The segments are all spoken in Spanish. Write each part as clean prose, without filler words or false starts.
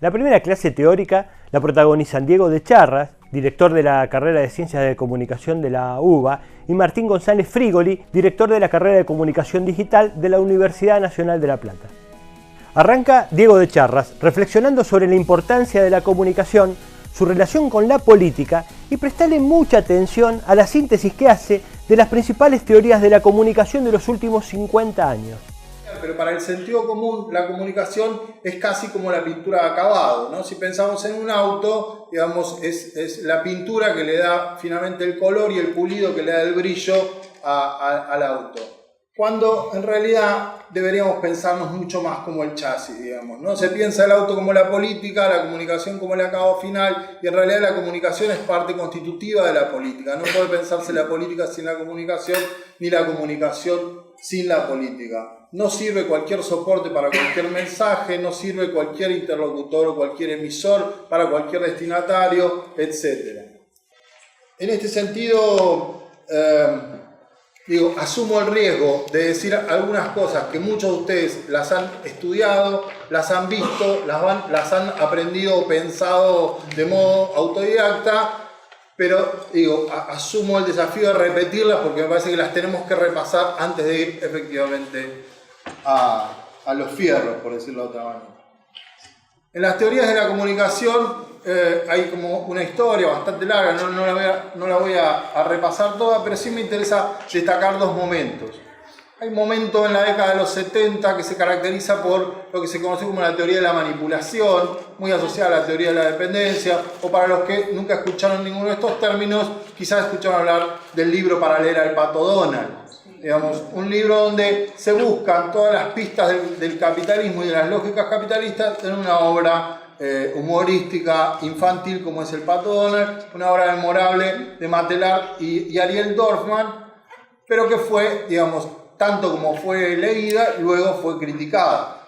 La primera clase teórica la protagonizan Diego de Charras, director de la carrera de Ciencias de Comunicación de la UBA, y Martín González Frigoli, director de la carrera de Comunicación Digital de la Universidad Nacional de La Plata. Arranca Diego de Charras reflexionando sobre la importancia de la comunicación, su relación con la política y prestarle mucha atención a la síntesis que hace de las principales teorías de la comunicación de los últimos 50 años. Pero para el sentido común, la comunicación es casi como la pintura de acabado, ¿no? Si pensamos en un auto, digamos, es la pintura que le da finalmente el color y el pulido que le da el brillo al auto. Cuando en realidad deberíamos pensarnos mucho más como el chasis, digamos, ¿no? Se piensa el auto como la política, la comunicación como el acabado final, y en realidad la comunicación es parte constitutiva de la política. No puede pensarse la política sin la comunicación, ni la comunicación sin la política. No sirve cualquier soporte para cualquier mensaje, no sirve cualquier interlocutor o cualquier emisor para cualquier destinatario, etc. En este sentido, asumo el riesgo de decir algunas cosas que muchos de ustedes las han estudiado, las han visto, las han aprendido o pensado de modo autodidacta, pero asumo el desafío de repetirlas porque me parece que las tenemos que repasar antes de ir efectivamente a los fierros, por decirlo de otra manera. En las teorías de la comunicación hay como una historia bastante larga, no la voy a repasar toda, pero sí me interesa destacar dos momentos. Hay un momento en la década de los 70 que se caracteriza por lo que se conoce como la teoría de la manipulación, muy asociada a la teoría de la dependencia, o para los que nunca escucharon ninguno de estos términos, quizás escucharon hablar del libro para leer al Pato Donald. Digamos, un libro donde se buscan todas las pistas del capitalismo y de las lógicas capitalistas en una obra humorística infantil como es el Pato Donald, una obra memorable de Matelar y Ariel Dorfman, pero que fue, digamos, tanto como fue leída, luego fue criticada.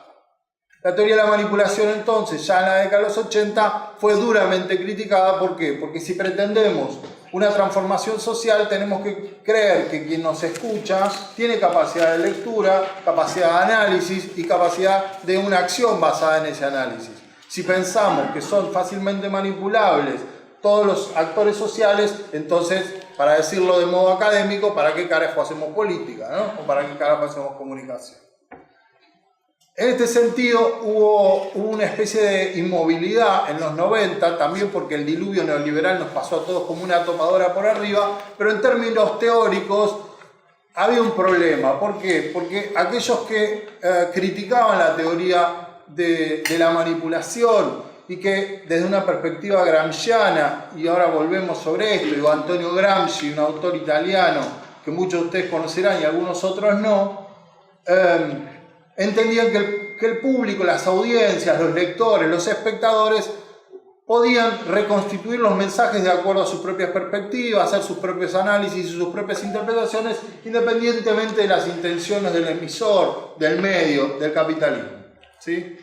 La teoría de la manipulación entonces, ya en la década de los 80, fue duramente criticada. ¿Por qué? Porque si pretendemos una transformación social, tenemos que creer que quien nos escucha tiene capacidad de lectura, capacidad de análisis y capacidad de una acción basada en ese análisis. Si pensamos que son fácilmente manipulables todos los actores sociales, entonces, para decirlo de modo académico, ¿para qué carajo hacemos política, ¿no? ¿O para qué carajo hacemos comunicación? En este sentido hubo una especie de inmovilidad en los 90, también porque el diluvio neoliberal nos pasó a todos como una topadora por arriba, pero en términos teóricos había un problema. ¿Por qué? Porque aquellos que criticaban la teoría de la manipulación y que desde una perspectiva gramsciana, y ahora volvemos sobre esto, Antonio Gramsci, un autor italiano que muchos de ustedes conocerán y algunos otros no, entendían que el público, las audiencias, los lectores, los espectadores podían reconstituir los mensajes de acuerdo a sus propias perspectivas, hacer sus propios análisis y sus propias interpretaciones, independientemente de las intenciones del emisor, del medio, del capitalismo, ¿sí?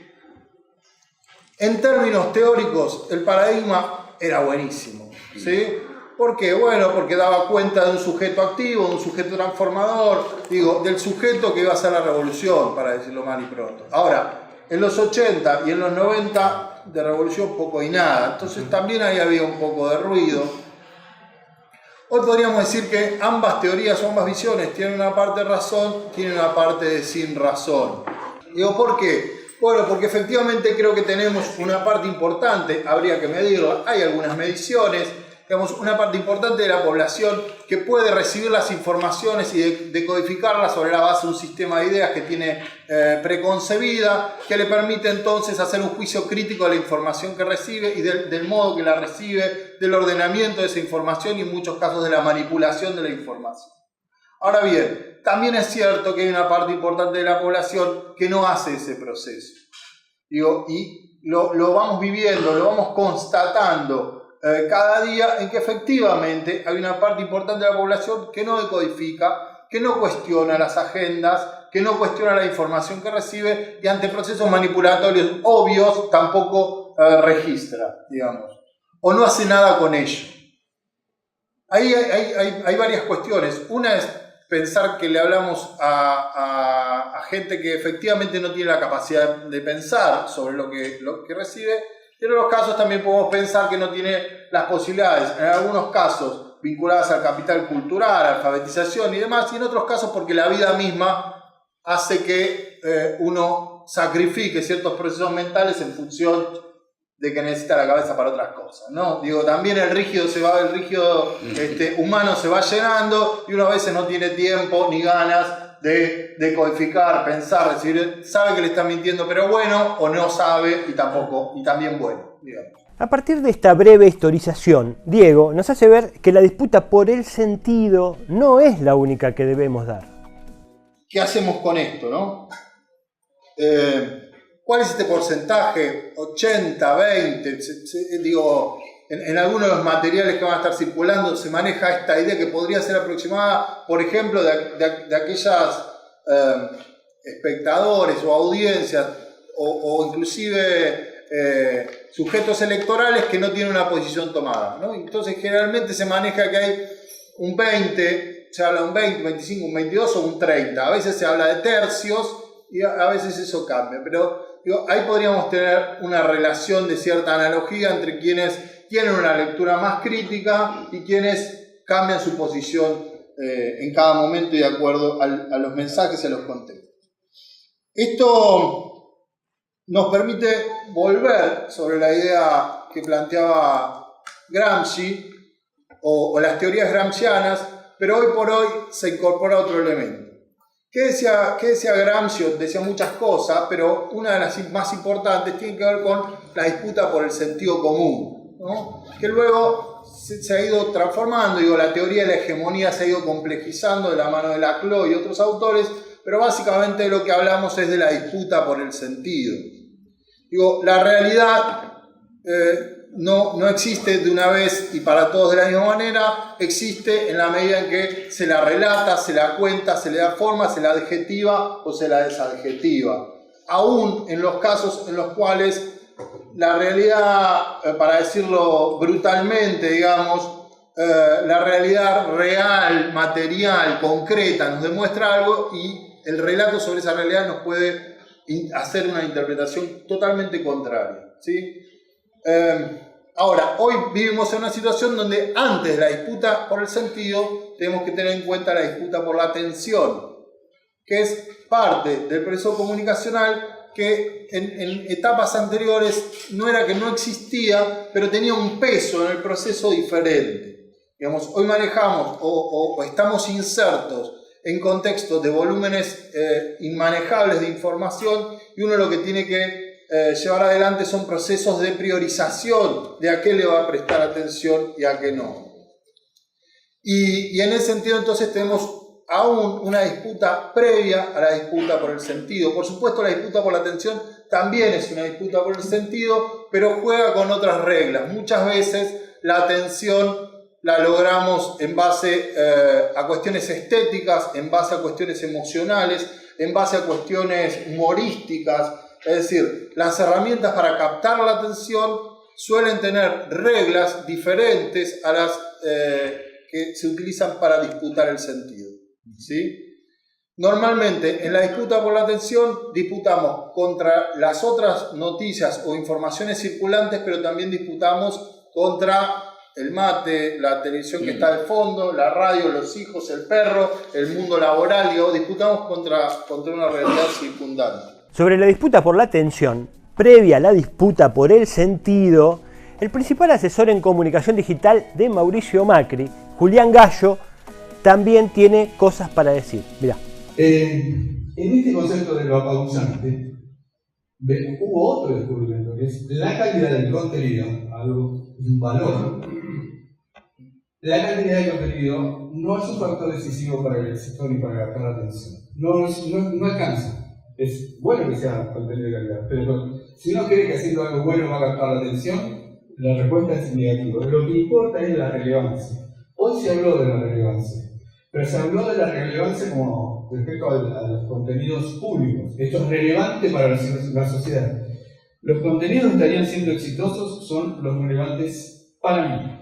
En términos teóricos, el paradigma era buenísimo, ¿sí? ¿Por qué? Bueno, porque daba cuenta de un sujeto activo, de un sujeto transformador, del sujeto que iba a hacer la revolución, para decirlo mal y pronto. Ahora, en los 80 y en los 90, de revolución poco y nada, entonces también ahí había un poco de ruido. Hoy podríamos decir que ambas teorías o ambas visiones tienen una parte de razón, tienen una parte de sin razón. ¿Por qué? Bueno, porque efectivamente creo que tenemos una parte importante, habría que medirla, hay algunas mediciones, digamos, una parte importante de la población que puede recibir las informaciones y decodificarlas sobre la base de un sistema de ideas que tiene preconcebida, que le permite entonces hacer un juicio crítico de la información que recibe y del modo que la recibe, del ordenamiento de esa información y en muchos casos de la manipulación de la información. Ahora bien, también es cierto que hay una parte importante de la población que no hace ese proceso. Y lo vamos viviendo, lo vamos constatando cada día, en que efectivamente hay una parte importante de la población que no decodifica, que no cuestiona las agendas, que no cuestiona la información que recibe y ante procesos manipulatorios obvios tampoco registra, digamos, o no hace nada con ello. Ahí hay varias cuestiones. Una es pensar que le hablamos a gente que efectivamente no tiene la capacidad de pensar sobre lo que recibe, Y en otros casos también podemos pensar que no tiene las posibilidades, en algunos casos vinculadas al capital cultural, alfabetización y demás, y en otros casos porque la vida misma hace que uno sacrifique ciertos procesos mentales en función de que necesita la cabeza para otras cosas, ¿no? Digo, también el rígido humano se va llenando y uno a veces no tiene tiempo ni ganas de codificar, pensar, decir, sabe que le está mintiendo, pero bueno, o no sabe y también bueno, digamos. A partir de esta breve historización, Diego nos hace ver que la disputa por el sentido no es la única que debemos dar. ¿Qué hacemos con esto, no? ¿Cuál es este porcentaje? 80, 20, digo, en algunos de los materiales que van a estar circulando se maneja esta idea que podría ser aproximada, por ejemplo, de aquellas espectadores o audiencias o inclusive sujetos electorales que no tienen una posición tomada, ¿no? Entonces generalmente se maneja que hay un 20, se habla de un 20, 25, un 22 o un 30, a veces se habla de tercios y a veces eso cambia, pero digo, ahí podríamos tener una relación de cierta analogía entre quienes tienen una lectura más crítica y quienes cambian su posición en cada momento y de acuerdo a los mensajes y a los contextos. Esto nos permite volver sobre la idea que planteaba Gramsci o las teorías gramscianas, pero hoy por hoy se incorpora otro elemento. ¿Qué decía Gramsci? Decía muchas cosas, pero una de las más importantes tiene que ver con la disputa por el sentido común, ¿no? Que luego se ha ido transformando, digo, la teoría de la hegemonía se ha ido complejizando de la mano de Laclau y otros autores, pero básicamente de lo que hablamos es de la disputa por el sentido. Digo, la realidad no existe de una vez y para todos de la misma manera, existe en la medida en que se la relata, se la cuenta, se le da forma, se la adjetiva o se la desadjetiva. Aún en los casos en los cuales la realidad, para decirlo brutalmente, digamos, la realidad real, material, concreta, nos demuestra algo y el relato sobre esa realidad nos puede hacer una interpretación totalmente contraria, ¿sí? Ahora, hoy vivimos en una situación donde antes de la disputa por el sentido tenemos que tener en cuenta la disputa por la atención, que es parte del proceso comunicacional que en etapas anteriores no era que no existía, pero tenía un peso en el proceso diferente. Digamos, hoy manejamos o estamos insertos en contextos de volúmenes inmanejables de información y uno lo que tiene que llevar adelante son procesos de priorización de a qué le va a prestar atención y a qué no. Y en ese sentido entonces tenemos aún una disputa previa a la disputa por el sentido. Por supuesto la disputa por la atención también es una disputa por el sentido, pero juega con otras reglas. Muchas veces la atención la logramos en base a cuestiones estéticas, en base a cuestiones emocionales, en base a cuestiones humorísticas. Es decir, las herramientas para captar la atención suelen tener reglas diferentes a las que se utilizan para disputar el sentido, ¿sí? Normalmente en la disputa por la atención disputamos contra las otras noticias o informaciones circulantes, pero también disputamos contra el mate, la televisión que está de fondo, la radio, los hijos, el perro, el mundo laboral, digo, disputamos contra una realidad circundante. Sobre la disputa por la atención, previa a la disputa por el sentido, el principal asesor en comunicación digital de Mauricio Macri, Julián Gallo, también tiene cosas para decir. Mirá. En este concepto de lo apabullante, hubo otro descubrimiento, que es la calidad del contenido, algo, un valor. La calidad del contenido no es un factor decisivo para el éxito ni para captar la atención. No alcanza. Es bueno que sea contenido de calidad, pero si uno cree que haciendo algo bueno va a captar la atención, la respuesta es negativa. Lo que importa es la relevancia. Hoy se habló de la relevancia, pero se habló de la relevancia como respecto a los contenidos públicos. Esto es relevante para la sociedad. Los contenidos que estarían siendo exitosos son los relevantes para mí.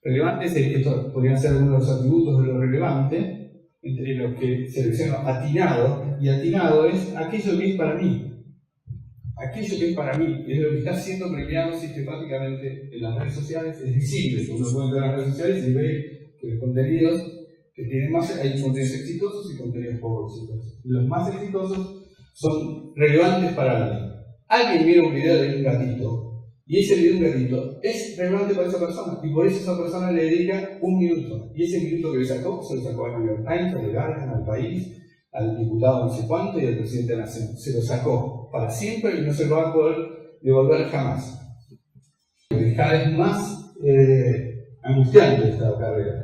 Relevantes, estos podrían ser algunos de los atributos de lo relevante, entre los que selecciono atinado, y atinado es aquello que es para mí. aquello que es para mí, es lo que está siendo premiado sistemáticamente en las redes sociales, es visible. Uno puede entrar a las redes sociales y ve que los contenidos que tienen más, hay contenidos exitosos y contenidos poco exitosos. Los más exitosos son relevantes para alguien. Alguien mira un video de un gatito y ese video de un gatito es relevante para esa persona y por eso esa persona le dedica un minuto. Y ese minuto que le sacó, se lo sacó a New York Times, a The Guardian, al País, al diputado no sé cuánto y al presidente de la Nación. Se lo sacó para siempre y no se lo va a poder devolver jamás. Cada vez más angustiante esta carrera.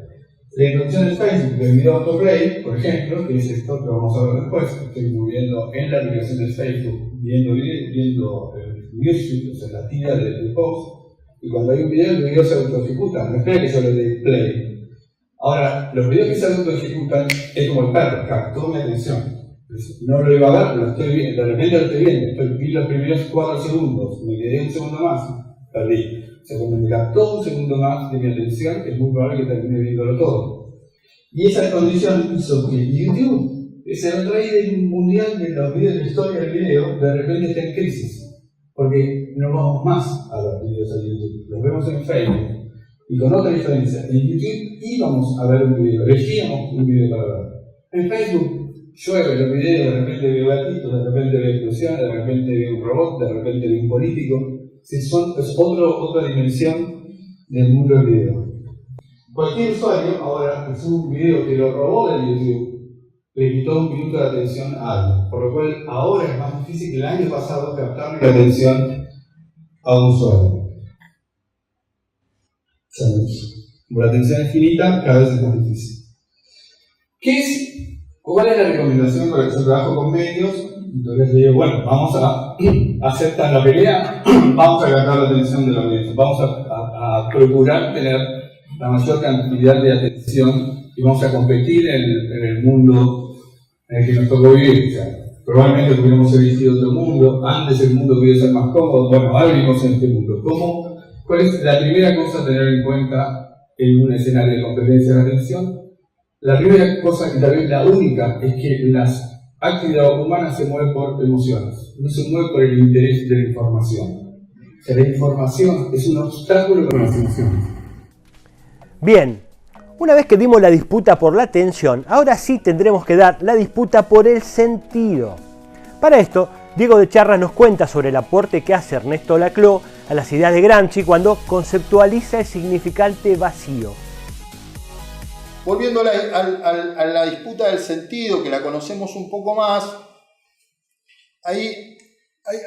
La introducción de Facebook del video autoplay, por ejemplo, que es esto que vamos a ver después, estoy viendo en la aplicación de Facebook, viendo el newsfeed, o sea, la tira del post, y cuando hay un video, el video se autoejecuta, no espera que yo le dé play. Ahora, los videos que se autoejecutan es como el perro, captó mi atención. No lo iba a ver, lo estoy viendo, de repente lo estoy viendo, vi los primeros 4 segundos, me quedé un segundo más, perdí. O sea, cuando me captó un segundo más de mi atención, es muy probable que termine viéndolo todo. Y esa condición hizo que YouTube, ese rey mundial de los videos, de la historia del video, de repente está en crisis. Porque no vamos más a los videos de YouTube, los vemos en Facebook. Y con otra diferencia, en YouTube íbamos a ver un video, elegíamos un video para ver. En Facebook llueve los videos, de repente veo gatitos, de repente veo explosiones, de repente veo un robot, de repente veo un político. Es otra dimensión del mundo del video. Cualquier usuario ahora que sube un video que lo robó de YouTube, le quitó un minuto de atención a algo, por lo cual ahora es más difícil que el año pasado captar la atención a un usuario. Como la atención es finita, cada vez es más difícil. ¿Cuál es la recomendación para que yo trabajo con medios? Entonces le digo, bueno, vamos a aceptar la pelea, vamos a captar la atención de la audiencia, vamos a procurar tener la mayor cantidad de atención y vamos a competir en el mundo en el que nos tocó vivir. O sea, probablemente pudiéramos elegido otro mundo, antes el mundo pudiera ser más cómodo, bueno, ahora vivimos en este mundo. ¿Cuál es la primera cosa a tener en cuenta en un escenario de competencia de atención? La primera cosa, y tal vez la única, es que las actividad humana se mueve por emociones, no se mueve por el interés de la información. O sea, la información es un obstáculo para las emociones. Bien, una vez que dimos la disputa por la atención, ahora sí tendremos que dar la disputa por el sentido. Para esto, Diego de Charras nos cuenta sobre el aporte que hace Ernesto Laclau a las ideas de Gramsci cuando conceptualiza el significante vacío. Volviendo a la disputa del sentido, que la conocemos un poco más, ahí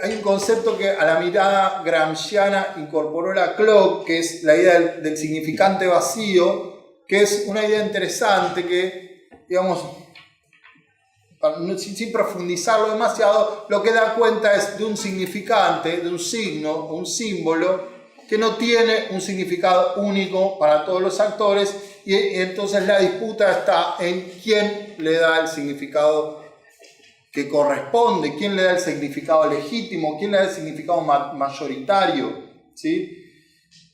hay un concepto que a la mirada gramsciana incorporó Laclau, que es la idea del significante vacío, que es una idea interesante que, digamos, sin profundizarlo demasiado, lo que da cuenta es de un significante, de un signo, un símbolo, que no tiene un significado único para todos los actores, y entonces la disputa está en quién le da el significado que corresponde, quién le da el significado legítimo, quién le da el significado mayoritario, ¿sí?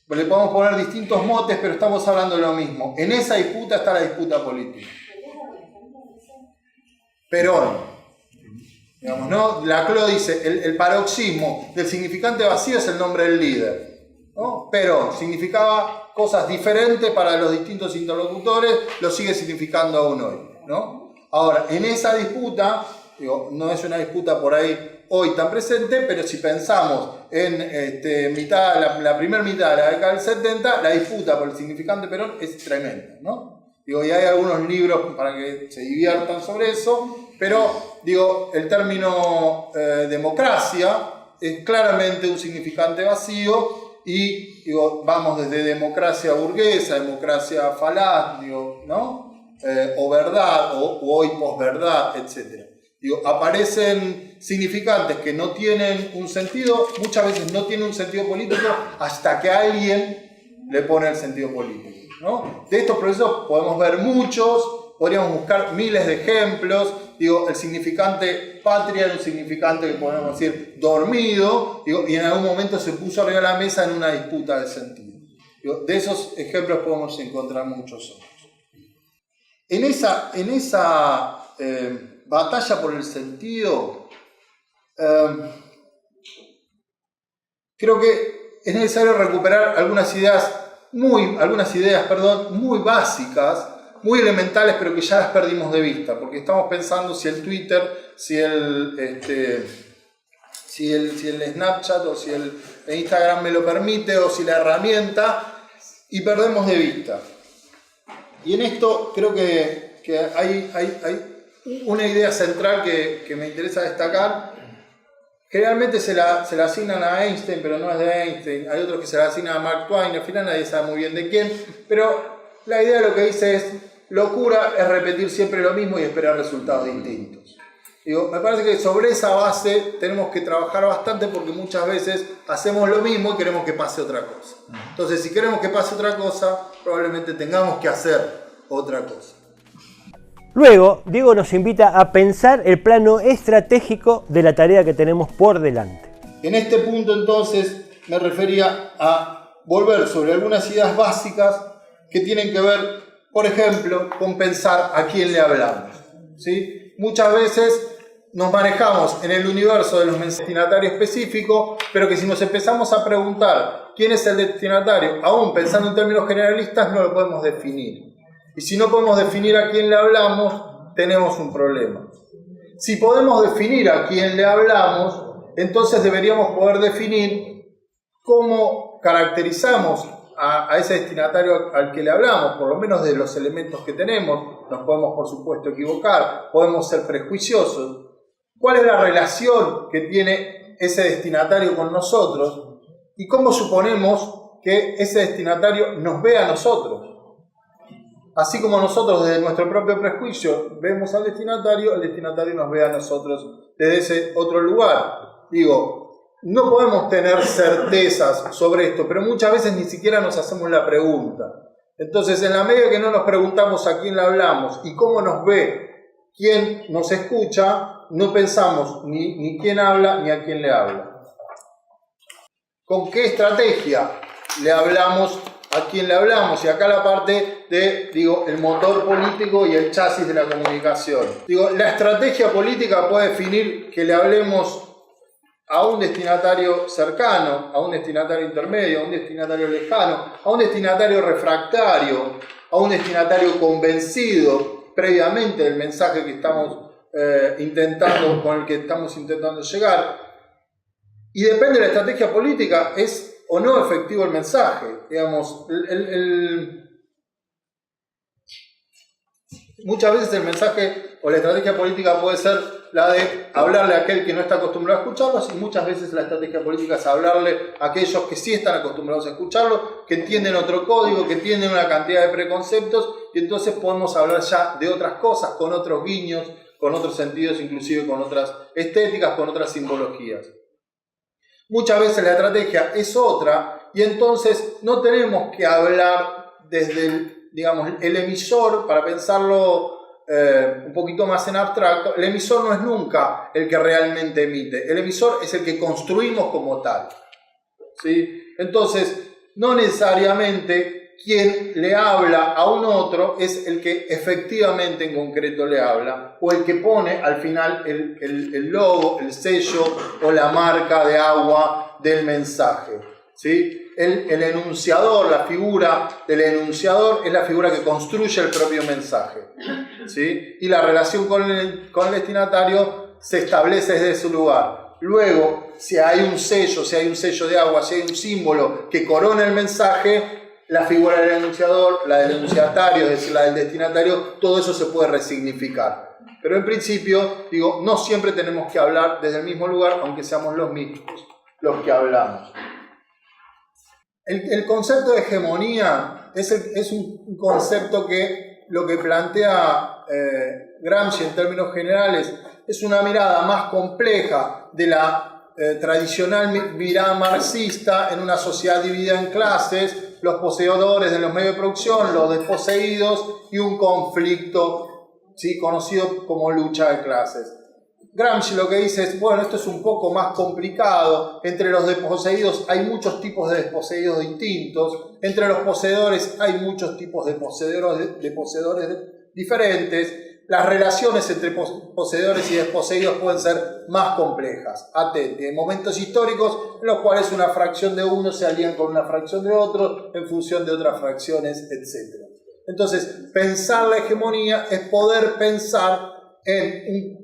Pues le podemos poner distintos motes, pero estamos hablando de lo mismo. En esa disputa está la disputa política. Perón, digamos, ¿no? Laclau dice, el paroxismo del significante vacío es el nombre del líder, ¿no? Perón significaba cosas diferentes para los distintos interlocutores, lo sigue significando aún hoy, ¿no? Ahora, en esa disputa, digo, no es una disputa por ahí hoy tan presente, pero si pensamos en la primera mitad de la década del 70, la disputa por el significante Perón es tremenda, ¿no? Digo, y hay algunos libros para que se diviertan sobre eso, pero digo, el término democracia es claramente un significante vacío. Y digo, vamos desde democracia burguesa, democracia falaz, digo, ¿no? O verdad, o hoy posverdad, etc. Digo, aparecen significantes que no tienen un sentido, muchas veces no tienen un sentido político, hasta que alguien le pone el sentido político, ¿no? De estos procesos podemos ver muchos, podríamos buscar miles de ejemplos. Digo, el significante patria era un significante que podemos decir dormido, digo, y en algún momento se puso arriba de la mesa en una disputa de sentido. Digo, de esos ejemplos podemos encontrar muchos otros. En esa batalla por el sentido, creo que es necesario recuperar algunas ideas muy básicas, muy elementales, pero que ya las perdimos de vista, porque estamos pensando si el Twitter, si el Snapchat o si el Instagram me lo permite o si la herramienta, y perdemos de vista. Y en esto creo que hay una idea central que me interesa destacar. Generalmente se la asignan a Einstein, pero no es de Einstein. Hay otros que se la asignan a Mark Twain, al final nadie sabe muy bien de quién, pero la idea de lo que dice es: locura es repetir siempre lo mismo y esperar resultados distintos. Digo, me parece que sobre esa base tenemos que trabajar bastante, porque muchas veces hacemos lo mismo y queremos que pase otra cosa. Entonces, si queremos que pase otra cosa, probablemente tengamos que hacer otra cosa. Luego, Diego nos invita a pensar el plano estratégico de la tarea que tenemos por delante. En este punto, entonces, me refería a volver sobre algunas ideas básicas que tienen que ver, por ejemplo, con pensar a quién le hablamos, ¿sí? Muchas veces nos manejamos en el universo de los destinatarios específicos, pero que si nos empezamos a preguntar quién es el destinatario, aún pensando en términos generalistas, no lo podemos definir. Y si no podemos definir a quién le hablamos, tenemos un problema. Si podemos definir a quién le hablamos, entonces deberíamos poder definir cómo caracterizamos a ese destinatario al que le hablamos, por lo menos de los elementos que tenemos. Nos podemos, por supuesto, equivocar, podemos ser prejuiciosos. ¿Cuál es la relación que tiene ese destinatario con nosotros? ¿Y cómo suponemos que ese destinatario nos ve a nosotros? Así como nosotros desde nuestro propio prejuicio vemos al destinatario nos ve a nosotros desde ese otro lugar. Digo, no podemos tener certezas sobre esto, pero muchas veces ni siquiera nos hacemos la pregunta. Entonces, en la medida que no nos preguntamos a quién le hablamos y cómo nos ve, quién nos escucha, no pensamos ni quién habla ni a quién le habla. ¿Con qué estrategia le hablamos a quién le hablamos? Y acá la parte de, el motor político y el chasis de la comunicación. La estrategia política puede definir que le hablemos a un destinatario cercano, a un destinatario intermedio, a un destinatario lejano, a un destinatario refractario, a un destinatario convencido previamente del mensaje que estamos con el que estamos intentando llegar. Y depende de la estrategia política, es o no efectivo el mensaje. Muchas veces el mensaje o la estrategia política puede ser la de hablarle a aquel que no está acostumbrado a escucharlos, y muchas veces la estrategia política es hablarle a aquellos que sí están acostumbrados a escucharlo, que entienden otro código, que entienden una cantidad de preconceptos, y entonces podemos hablar ya de otras cosas, con otros guiños, con otros sentidos, inclusive con otras estéticas, con otras simbologías. Muchas veces la estrategia es otra, y entonces no tenemos que hablar desde el emisor, para pensarlo un poquito más en abstracto. El emisor no es nunca el que realmente emite, el emisor es el que construimos como tal, ¿sí? Entonces, no necesariamente quien le habla a un otro es el que efectivamente en concreto le habla, o el que pone al final el logo, el sello o la marca de agua del mensaje, ¿sí? El enunciador, la figura del enunciador es la figura que construye el propio mensaje, ¿sí? Y la relación con el destinatario se establece desde su lugar. Luego, si hay un sello de agua, si hay un símbolo que corona el mensaje, la figura del enunciador, la del enunciatario, es decir, la del destinatario, todo eso se puede resignificar. Pero en principio, no siempre tenemos que hablar desde el mismo lugar, aunque seamos los mismos los que hablamos. El concepto de hegemonía es un concepto que lo que plantea Gramsci en términos generales es una mirada más compleja de la tradicional mirada marxista en una sociedad dividida en clases, los poseedores de los medios de producción, los desposeídos, y un conflicto, ¿sí?, conocido como lucha de clases. Gramsci lo que dice es, esto es un poco más complicado. Entre los desposeídos hay muchos tipos de desposeídos distintos. Entre los poseedores hay muchos tipos de poseedores diferentes. las relaciones entre poseedores y desposeídos pueden ser más complejas. Atente, en momentos históricos en los cuales una fracción de uno se alían con una fracción de otro en función de otras fracciones, etc. Entonces, pensar la hegemonía es poder pensar en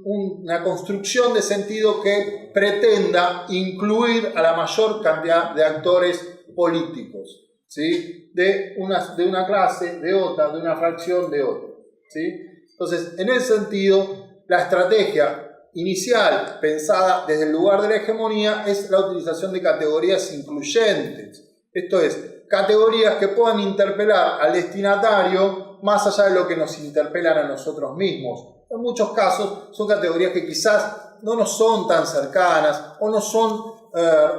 una construcción de sentido que pretenda incluir a la mayor cantidad de actores políticos, ¿sí? de una clase, de otra, de una fracción, de otra, ¿sí? Entonces, en ese sentido, la estrategia inicial pensada desde el lugar de la hegemonía es la utilización de categorías incluyentes. Esto es, categorías que puedan interpelar al destinatario más allá de lo que nos interpelan a nosotros mismos. En muchos casos son categorías que quizás no nos son tan cercanas o no son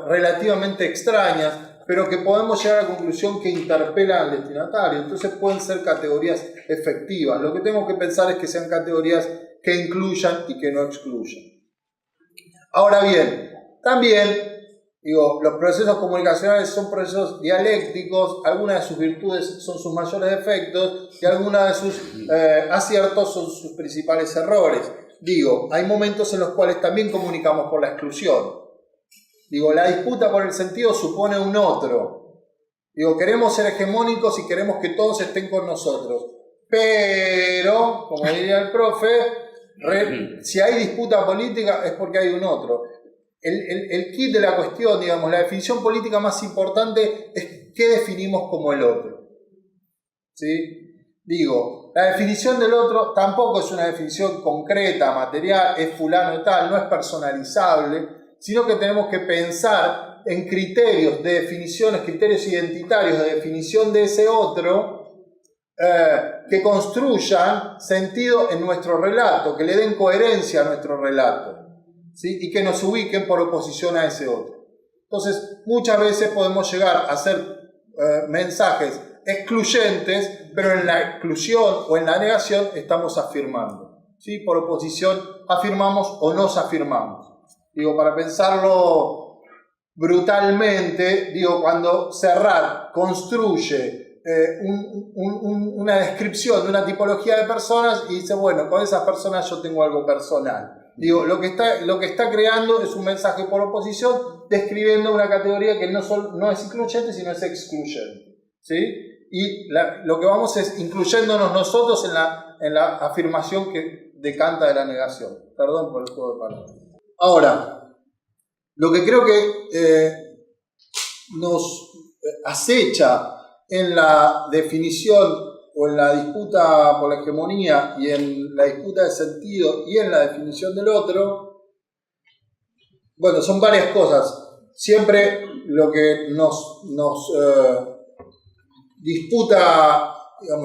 relativamente extrañas, pero que podemos llegar a la conclusión que interpelan al destinatario. Entonces pueden ser categorías efectivas. Lo que tenemos que pensar es que sean categorías que incluyan y que no excluyan. Ahora bien, también los procesos comunicacionales son procesos dialécticos, algunas de sus virtudes son sus mayores defectos y algunas de sus aciertos son sus principales errores. Hay momentos en los cuales también comunicamos por la exclusión. La disputa por el sentido supone un otro. Queremos ser hegemónicos y queremos que todos estén con nosotros. Pero, como diría el profe, si hay disputa política es porque hay un otro. El kit de la cuestión, la definición política más importante es qué definimos como el otro. ¿Sí? La definición del otro tampoco es una definición concreta, material, es fulano y tal, no es personalizable, sino que tenemos que pensar en criterios de definiciones, criterios identitarios de definición de ese otro, que construyan sentido en nuestro relato, que le den coherencia a nuestro relato, ¿sí? Y que nos ubiquen por oposición a ese otro. Entonces, muchas veces podemos llegar a hacer mensajes excluyentes, pero en la exclusión o en la negación estamos afirmando, ¿sí? Por oposición afirmamos o nos afirmamos. Para pensarlo brutalmente, cuando Serrat construye una descripción de una tipología de personas y dice, bueno, con esas personas yo tengo algo personal. Lo que está creando es un mensaje por oposición, describiendo una categoría que no es incluyente, sino es excluyente, ¿sí? Y lo que vamos es incluyéndonos nosotros en la afirmación que decanta de la negación. Perdón por el juego de palabras. Ahora, lo que creo que nos acecha en la definición o en la disputa por la hegemonía y en la disputa de sentido y en la definición del otro, son varias cosas. Siempre lo que nos disputa,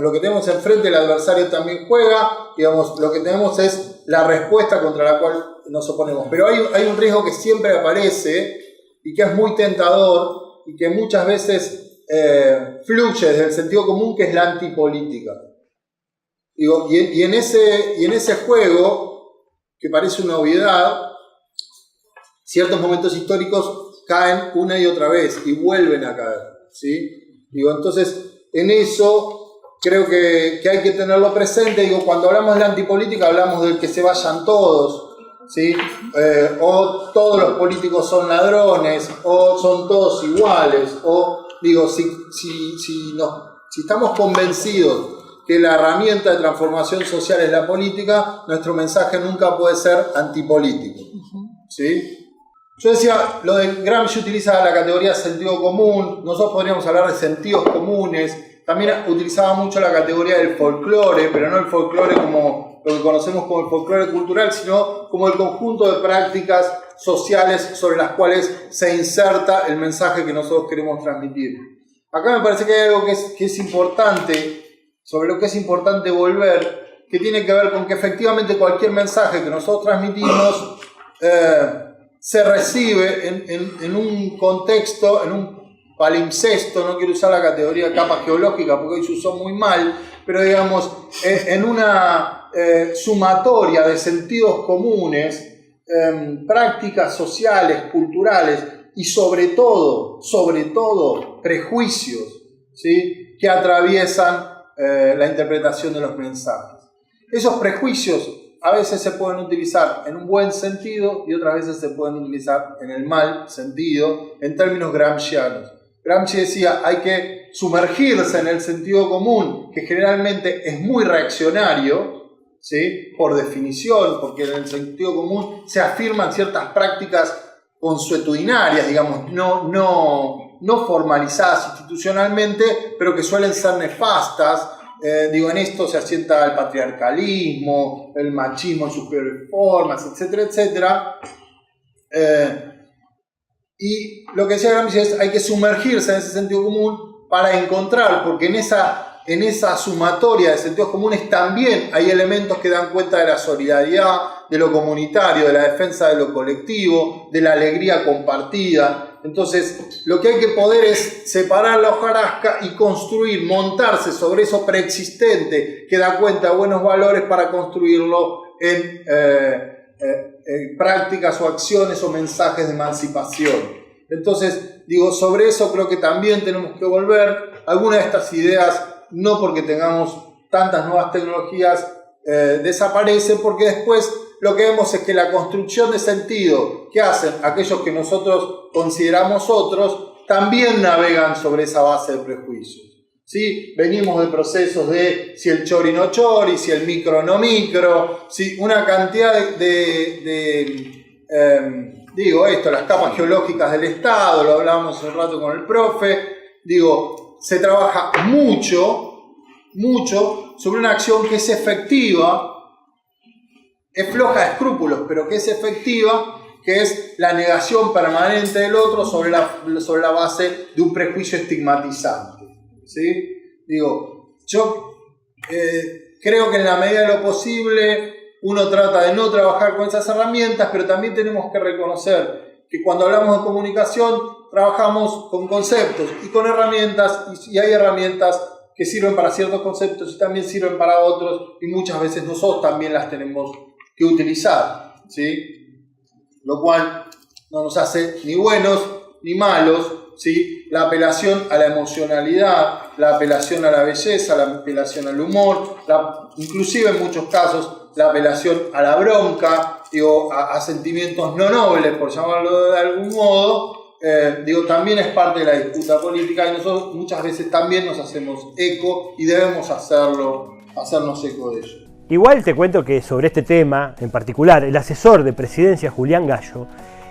lo que tenemos enfrente, el adversario también juega, lo que tenemos es la respuesta contra la cual nos oponemos. Pero hay un riesgo que siempre aparece y que es muy tentador y que muchas veces fluye desde el sentido común, que es la antipolítica. Y en ese juego, que parece una obviedad, ciertos momentos históricos caen una y otra vez y vuelven a caer, ¿sí? Entonces, en eso creo que hay que tenerlo presente. Cuando hablamos de la antipolítica, hablamos de que se vayan todos, ¿sí? O todos los políticos son ladrones, o son todos iguales, o si estamos convencidos que la herramienta de transformación social es la política, nuestro mensaje nunca puede ser antipolítico, ¿sí? Yo decía, lo de Gramsci utiliza la categoría sentido común, nosotros podríamos hablar de sentidos comunes, también utilizaba mucho la categoría del folclore, pero no el folclore como lo que conocemos como el folclore cultural, sino como el conjunto de prácticas sociales sobre las cuales se inserta el mensaje que nosotros queremos transmitir. Acá me parece que hay algo que es importante, sobre lo que es importante volver, que tiene que ver con que efectivamente cualquier mensaje que nosotros transmitimos se recibe en un contexto, en un palimpsesto, no quiero usar la categoría capa geológica porque hoy se usó muy mal, pero en una sumatoria de sentidos comunes, prácticas sociales, culturales y sobre todo prejuicios, ¿sí? Que atraviesan la interpretación de los mensajes. Esos prejuicios a veces se pueden utilizar en un buen sentido y otras veces se pueden utilizar en el mal sentido, en términos gramscianos. Gramsci decía, hay que sumergirse en el sentido común, que generalmente es muy reaccionario, ¿sí? Por definición, porque en el sentido común se afirman ciertas prácticas consuetudinarias, digamos, no formalizadas institucionalmente, pero que suelen ser nefastas. En esto se asienta el patriarcalismo, el machismo en sus peores formas, etcétera, etcétera. Y lo que decía Gramsci es hay que sumergirse en ese sentido común para encontrar, porque en esa sumatoria de sentidos comunes también hay elementos que dan cuenta de la solidaridad, de lo comunitario, de la defensa de lo colectivo, de la alegría compartida. Entonces, lo que hay que poder es separar la hojarasca y construir, montarse sobre eso preexistente que da cuenta de buenos valores para construirlo en prácticas o acciones o mensajes de emancipación. Entonces, sobre eso creo que también tenemos que volver. Algunas de estas ideas, no porque tengamos tantas nuevas tecnologías, desaparecen, porque después lo que vemos es que la construcción de sentido que hacen aquellos que nosotros consideramos otros, también navegan sobre esa base de prejuicios. ¿Sí? Venimos de procesos de si el chori no chori, si el micro no micro, ¿sí? Una cantidad las capas geológicas del Estado, lo hablábamos hace un rato con el profe, se trabaja mucho sobre una acción que es efectiva, es floja de escrúpulos, pero que es efectiva, que es la negación permanente del otro sobre la base de un prejuicio estigmatizante. ¿Sí? Yo creo que en la medida de lo posible uno trata de no trabajar con esas herramientas, pero también tenemos que reconocer que cuando hablamos de comunicación trabajamos con conceptos y con herramientas, y hay herramientas que sirven para ciertos conceptos y también sirven para otros, y muchas veces nosotros también las tenemos que utilizar, ¿sí? Lo cual no nos hace ni buenos ni malos, ¿sí? La apelación a la emocionalidad, la apelación a la belleza, la apelación al humor, inclusive en muchos casos la apelación a la bronca, a sentimientos no nobles, por llamarlo de algún modo, también es parte de la disputa política, y nosotros muchas veces también nos hacemos eco y debemos hacernos eco de ello. Igual te cuento que sobre este tema, en particular, el asesor de presidencia Julián Gallo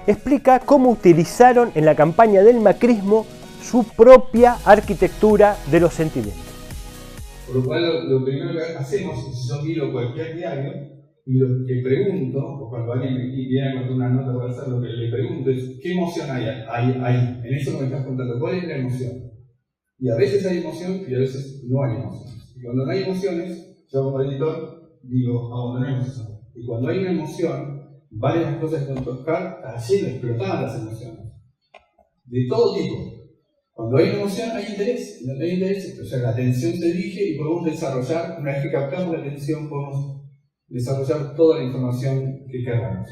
explica cómo utilizaron en la campaña del macrismo su propia arquitectura de los sentimientos. Por lo cual, lo primero que hacemos, si yo miro cualquier diario, y lo que pregunto, o cuando alguien me viene a contar una nota para hacer, lo que le pregunto es, ¿qué emoción hay ahí? En eso me estás contando, ¿cuál es la emoción? Y a veces hay emoción y a veces no hay emoción. Y cuando no hay emociones, yo como editor digo, abandonemos eso. Y cuando hay una emoción, varias cosas con tocar, allí explotaban las emociones. De todo tipo. Cuando hay una emoción, hay interés. Y donde hay interés, o sea, la atención se dirige y podemos desarrollar, una vez que captamos la atención, podemos desarrollar toda la información que queramos.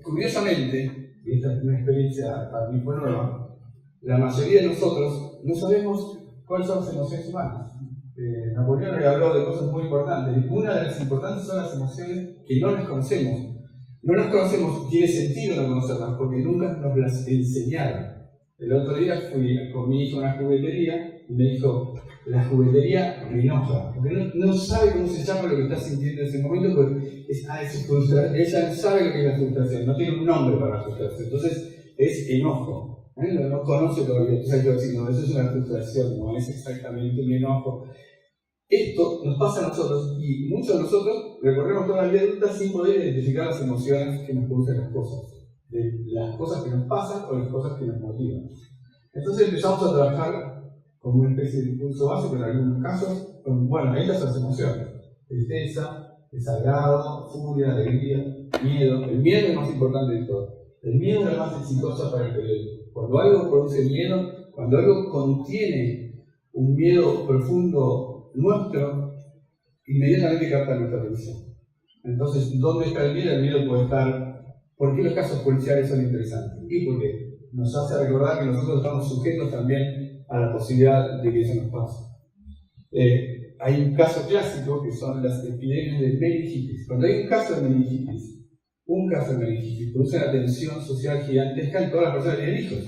Curiosamente, y esta es una experiencia para mí fue nueva, la mayoría de nosotros no sabemos cuáles son las emociones humanas. Napoleón le habló de cosas muy importantes. Una de las importantes son las emociones que no las conocemos. No las conocemos, tiene sentido no conocerlas, porque nunca nos las enseñaron. El otro día fui con mi hijo a una juguetería y me dijo, la juguetería me enoja, porque no sabe cómo se llama lo que está sintiendo en ese momento, porque es frustración. Ella no sabe lo que es la frustración, no tiene un nombre para la frustración, entonces es enojo. No conoce todavía, entonces hay que decir, no, eso es una frustración, no es exactamente un enojo. Esto nos pasa a nosotros, y muchos de nosotros recorremos toda la vida adulta sin poder identificar las emociones que nos producen las cosas, de las cosas que nos pasan o las cosas que nos motivan. Entonces empezamos a trabajar como una especie de impulso básico en algunos casos, estas son las emociones: tristeza, desagrado, furia, alegría, miedo. El miedo es el más importante de todo. El miedo es la más exitosa para el periodismo. Cuando algo produce miedo, cuando algo contiene un miedo profundo nuestro, inmediatamente capta nuestra atención. Entonces, ¿dónde está el miedo? El miedo puede estar... ¿Por qué los casos policiales son interesantes? Y porque nos hace recordar que nosotros estamos sujetos también a la posibilidad de que eso nos pase. hay un caso clásico que son las epidemias de meningitis. Cuando hay un caso de meningitis produce una tensión social gigantesca en todas las personas que tienen hijos.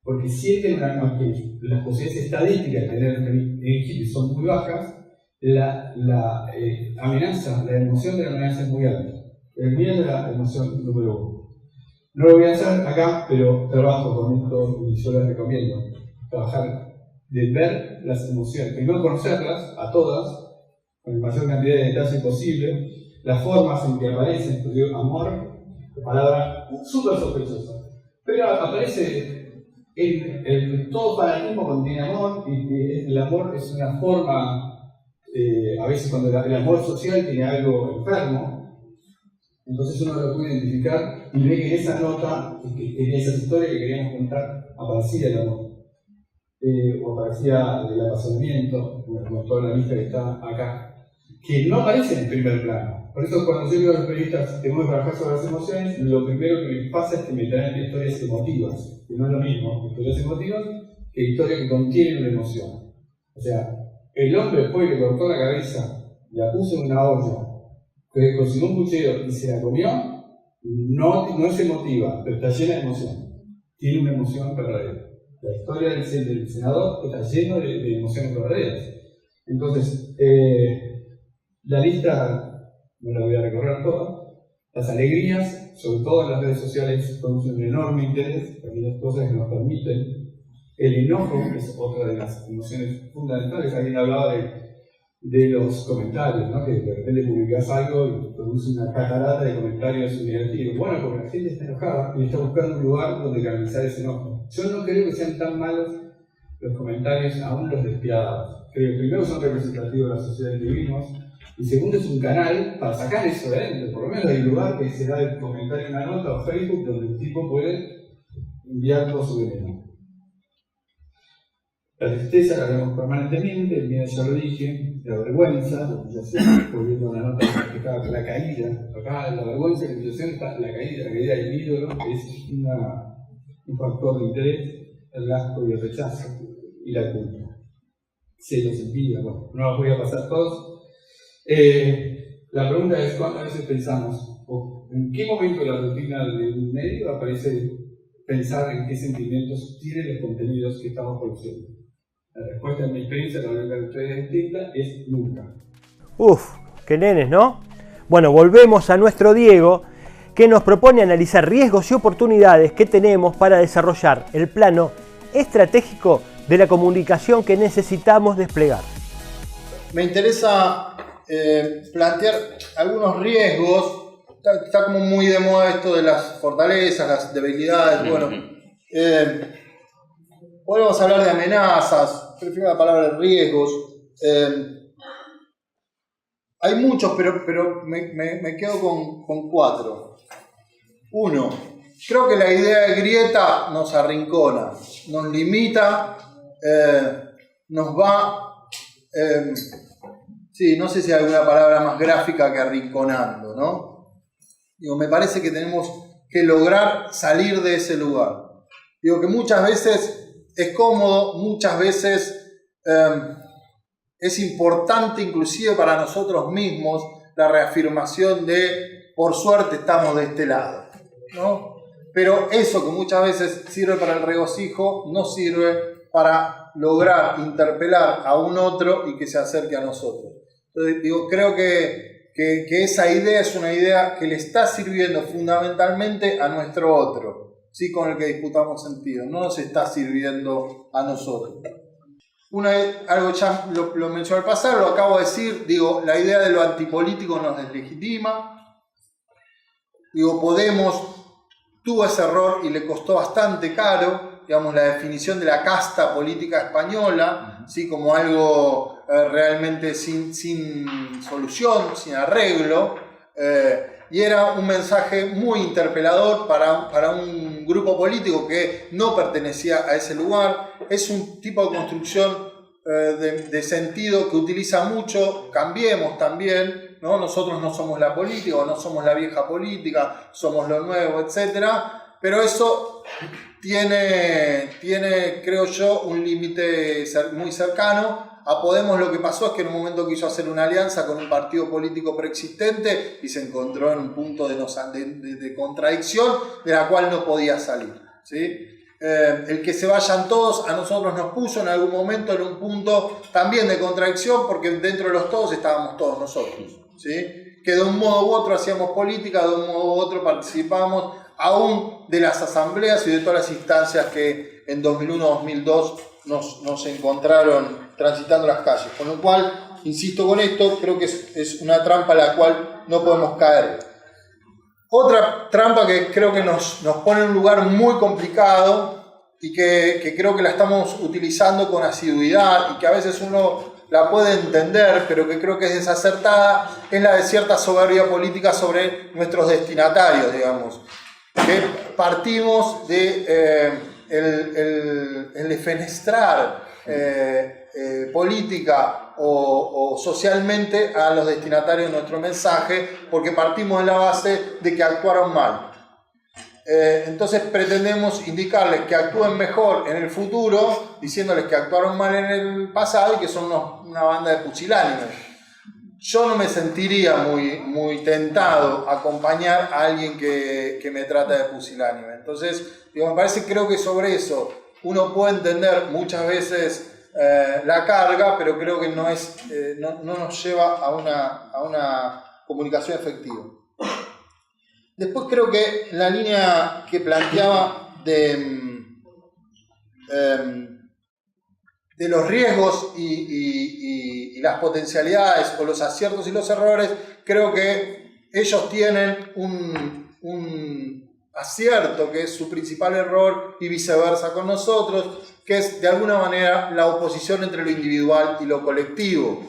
Porque sienten aunque las posibilidades estadísticas de tener meningitis son muy bajas, la amenaza, la emoción de la amenaza es muy alta. El miedo es la emoción número 1. No lo voy a hacer acá, pero trabajo con esto y yo les recomiendo trabajar de ver las emociones, primero conocerlas a todas, con la mayor cantidad de detalles posible, las formas en que aparecen, por ejemplo, amor, palabra súper sospechosa, pero aparece todo fanatismo contiene amor, y el amor es una forma, a veces cuando el amor social tiene algo enfermo, entonces uno lo puede identificar y ve que en esa nota, en esa historia que queríamos contar, aparecía el amor. O aparecía el apasionamiento, como toda la lista que está acá, que no aparece en el primer plano. Por eso cuando yo digo a los periodistas tenemos que trabajar sobre las emociones, lo primero que les pasa es que me traen historias emotivas, que no es lo mismo historias emotivas que historias que contienen una emoción. O sea, el hombre después que le cortó la cabeza, la puso en una olla, que cocinó un cuchillo y se la comió, no es emotiva, pero está llena de emoción. Tiene una emoción verdadera. La historia del senador está llena de emociones verdaderas. Entonces, la lista no la voy a recorrer toda. Las alegrías, sobre todo en las redes sociales, producen un enorme interés por aquellas cosas que nos permiten. El enojo es otra de las emociones fundamentales. Alguien hablaba de los comentarios, ¿no? Que de repente publicás algo y produce una catarata de comentarios negativos. Bueno, porque la gente está enojada y está buscando un lugar donde canalizar ese enojo. Yo no creo que sean tan malos los comentarios, aún los despiadados. Creo que primero son representativos de la sociedad en que vivimos, y segundo es un canal para sacar eso de adentro. Por lo menos hay un lugar que se da el comentario en una nota o Facebook donde el tipo puede enviar todo su veneno. La tristeza la vemos permanentemente, el miedo ya lo dije, la vergüenza, la humillación, volviendo a una nota que explicaba la caída. Acá la vergüenza y la humillación está la caída del ídolo, que es un factor de interés, el asco y el rechazo, y la culpa. Celos, envidia, bueno, no los voy a pasar todos. La pregunta es, ¿cuántas veces pensamos, o en qué momento de la rutina de un medio aparece pensar en qué sentimientos tienen los contenidos que estamos produciendo? La respuesta en mi experiencia, la única que ustedes es distinta, es nunca. Uf, qué nenes, ¿no? Bueno, volvemos a nuestro Diego, que nos propone analizar riesgos y oportunidades que tenemos para desarrollar el plano estratégico de la comunicación que necesitamos desplegar. Me interesa plantear algunos riesgos. Está como muy de moda esto de las fortalezas, las debilidades. Bueno, podemos hablar de amenazas, prefiero la palabra riesgos. Hay muchos, pero me quedo con 4. 1. Creo que la idea de grieta nos arrincona, nos limita, nos va... sí, no sé si hay alguna palabra más gráfica que arrinconando, ¿no? Digo, me parece que tenemos que lograr salir de ese lugar. Digo que muchas veces es cómodo, muchas veces es importante inclusive para nosotros mismos la reafirmación de por suerte estamos de este lado, ¿no? Pero eso que muchas veces sirve para el regocijo no sirve para lograr interpelar a un otro y que se acerque a nosotros. Entonces, digo, creo que esa idea es una idea que le está sirviendo fundamentalmente a nuestro otro, ¿sí? Con el que disputamos sentido, no nos está sirviendo a nosotros. Algo ya lo mencioné al pasar, lo acabo de decir, digo, la idea de lo antipolítico nos deslegitima. Digo, tuvo ese error y le costó bastante caro, digamos, la definición de la casta política española, ¿sí? Como algo realmente sin solución, sin arreglo, y era un mensaje muy interpelador para un grupo político que no pertenecía a ese lugar. Es un tipo de construcción de sentido que utiliza mucho Cambiemos también, ¿no? Nosotros no somos la política, o no somos la vieja política, somos lo nuevo, etc. Pero eso tiene, creo yo, un límite muy cercano A Podemos lo que pasó es que en un momento quiso hacer una alianza con un partido político preexistente y se encontró en un punto de contradicción de la cual no podía salir, ¿sí? El que se vayan todos a nosotros nos puso en algún momento en un punto también de contradicción, porque dentro de los todos estábamos todos nosotros, ¿sí? Que de un modo u otro hacíamos política, de un modo u otro participábamos aún de las asambleas y de todas las instancias que en 2001-2002 nos encontraron transitando las calles. Con lo cual, insisto con esto, creo que es una trampa a la cual no podemos caer. Otra trampa que creo que nos pone en un lugar muy complicado y que creo que la estamos utilizando con asiduidad y que a veces uno la puede entender, pero que creo que es desacertada, es la de cierta soberbia política sobre nuestros destinatarios, digamos. Que partimos de el defenestrar política o socialmente a los destinatarios de nuestro mensaje, porque partimos de la base de que actuaron mal. Entonces pretendemos indicarles que actúen mejor en el futuro, diciéndoles que actuaron mal en el pasado y que son una banda de pusilánimes. Yo no me sentiría muy tentado a acompañar a alguien que me trata de pusilánime. Entonces, me parece, creo que sobre eso uno puede entender muchas veces la carga, pero creo que no nos lleva a una comunicación efectiva. Después creo que la línea que planteaba de los riesgos y las potencialidades o los aciertos y los errores, creo que ellos tienen un acierto que es su principal error y viceversa con nosotros, que es de alguna manera la oposición entre lo individual y lo colectivo.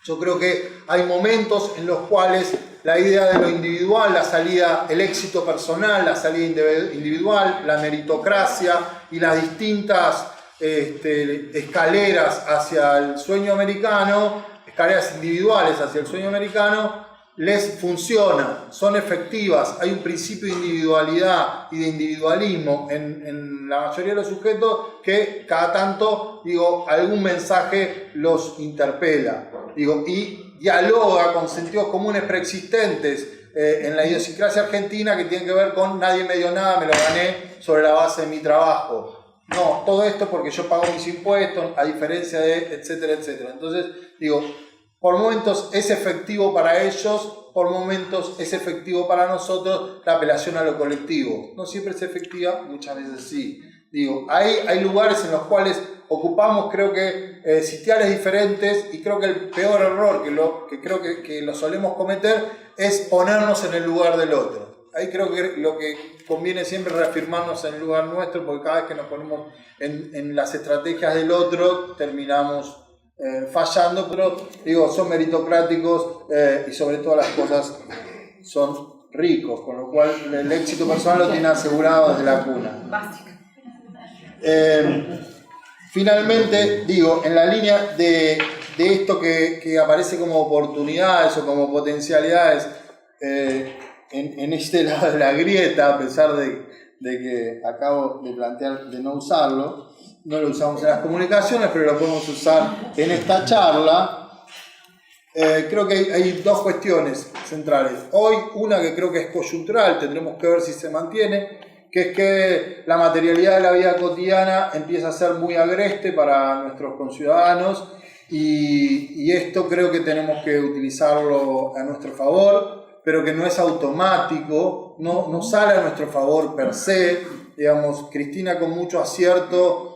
Yo creo que hay momentos en los cuales la idea de lo individual, la salida, el éxito personal, la salida individual, la meritocracia y las distintas escaleras hacia el sueño americano, escaleras individuales hacia el sueño americano, les funciona, son efectivas, hay un principio de individualidad y de individualismo en la mayoría de los sujetos que cada tanto, algún mensaje los interpela, y dialoga con sentidos comunes preexistentes en la idiosincrasia argentina que tienen que ver con nadie me dio nada, me lo gané sobre la base de mi trabajo. No, todo esto porque yo pago mis impuestos, a diferencia de etcétera, etcétera. Entonces, por momentos es efectivo para ellos, por momentos es efectivo para nosotros la apelación a lo colectivo. No siempre es efectiva, muchas veces sí. Hay lugares en los cuales ocupamos, creo que, sitiales diferentes, y creo que el peor error que creo que lo solemos cometer es ponernos en el lugar del otro. Ahí creo que lo que conviene siempre es reafirmarnos en el lugar nuestro, porque cada vez que nos ponemos en las estrategias del otro terminamos fallando, pero son meritocráticos y sobre todas las cosas son ricos, con lo cual el éxito personal lo tiene asegurado desde la cuna. Finalmente, en la línea de esto que aparece como oportunidades o como potencialidades en este lado de la grieta, a pesar de que acabo de plantear de no usarlo, no lo usamos en las comunicaciones, pero lo podemos usar en esta charla. Creo que hay dos cuestiones centrales. Hoy, una que creo que es coyuntural, tendremos que ver si se mantiene, que es que la materialidad de la vida cotidiana empieza a ser muy agreste para nuestros conciudadanos, y esto creo que tenemos que utilizarlo a nuestro favor, pero que no es automático, no sale a nuestro favor per se. Cristina con mucho acierto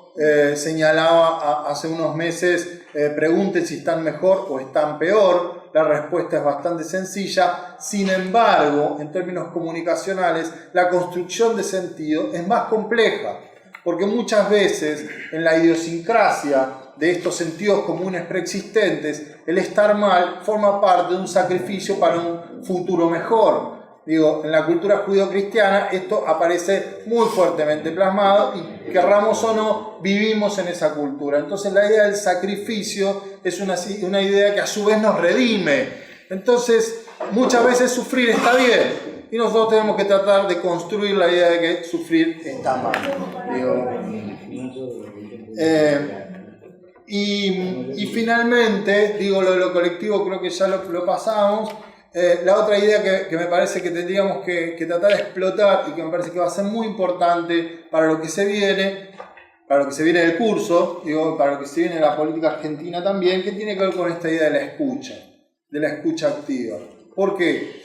señalaba hace unos meses, pregunten si están mejor o están peor. La respuesta es bastante sencilla. Sin embargo, en términos comunicacionales, la construcción de sentido es más compleja, porque muchas veces en la idiosincrasia de estos sentidos comunes preexistentes, el estar mal forma parte de un sacrificio para un futuro mejor. En la cultura judío-cristiana esto aparece muy fuertemente plasmado, y querramos o no, vivimos en esa cultura. Entonces la idea del sacrificio es una idea que a su vez nos redime. Entonces muchas veces sufrir está bien, y nosotros tenemos que tratar de construir la idea de que sufrir está mal. Y finalmente, digo lo de lo colectivo, creo que ya lo pasamos. La otra idea que me parece que tendríamos que tratar de explotar y que me parece que va a ser muy importante para lo que se viene, del curso, digo, para lo que se viene de la política argentina también, que tiene que ver con esta idea de la escucha activa. ¿Por qué?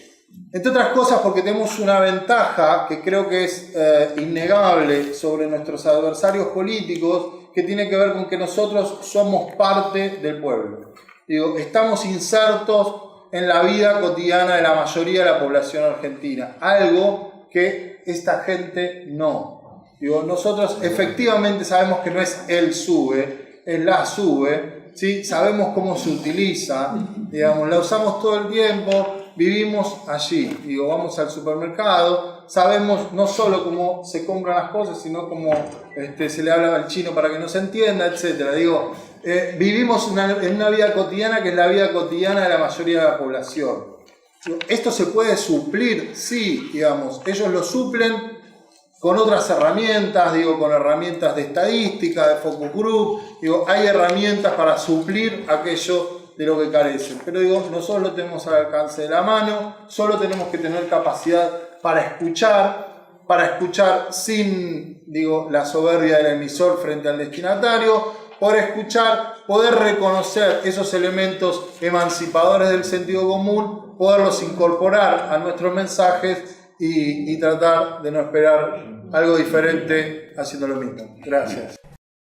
Entre otras cosas porque tenemos una ventaja que creo que es innegable sobre nuestros adversarios políticos, que tiene que ver con que nosotros somos parte del pueblo. Digo, estamos insertos en la vida cotidiana de la mayoría de la población argentina, algo que esta gente no. Digo, nosotros efectivamente sabemos que no es el SUBE, es la SUBE, ¿sí? Sabemos cómo se utiliza, digamos, la usamos todo el tiempo, vivimos allí, digo, vamos al supermercado, sabemos no solo cómo se compran las cosas, sino cómo se le habla al chino para que no se entienda, etc. Digo, vivimos en una vida cotidiana que es la vida cotidiana de la mayoría de la población. ¿Esto se puede suplir? Sí, digamos, ellos lo suplen con otras herramientas, digo, con herramientas de estadística, de focus group, digo, hay herramientas para suplir aquello de lo que carecen. Pero digo, nosotros lo tenemos al alcance de la mano, solo tenemos que tener capacidad para escuchar sin, digo, la soberbia del emisor frente al destinatario, poder escuchar, poder reconocer esos elementos emancipadores del sentido común, poderlos incorporar a nuestros mensajes y tratar de no esperar algo diferente haciendo lo mismo. Gracias.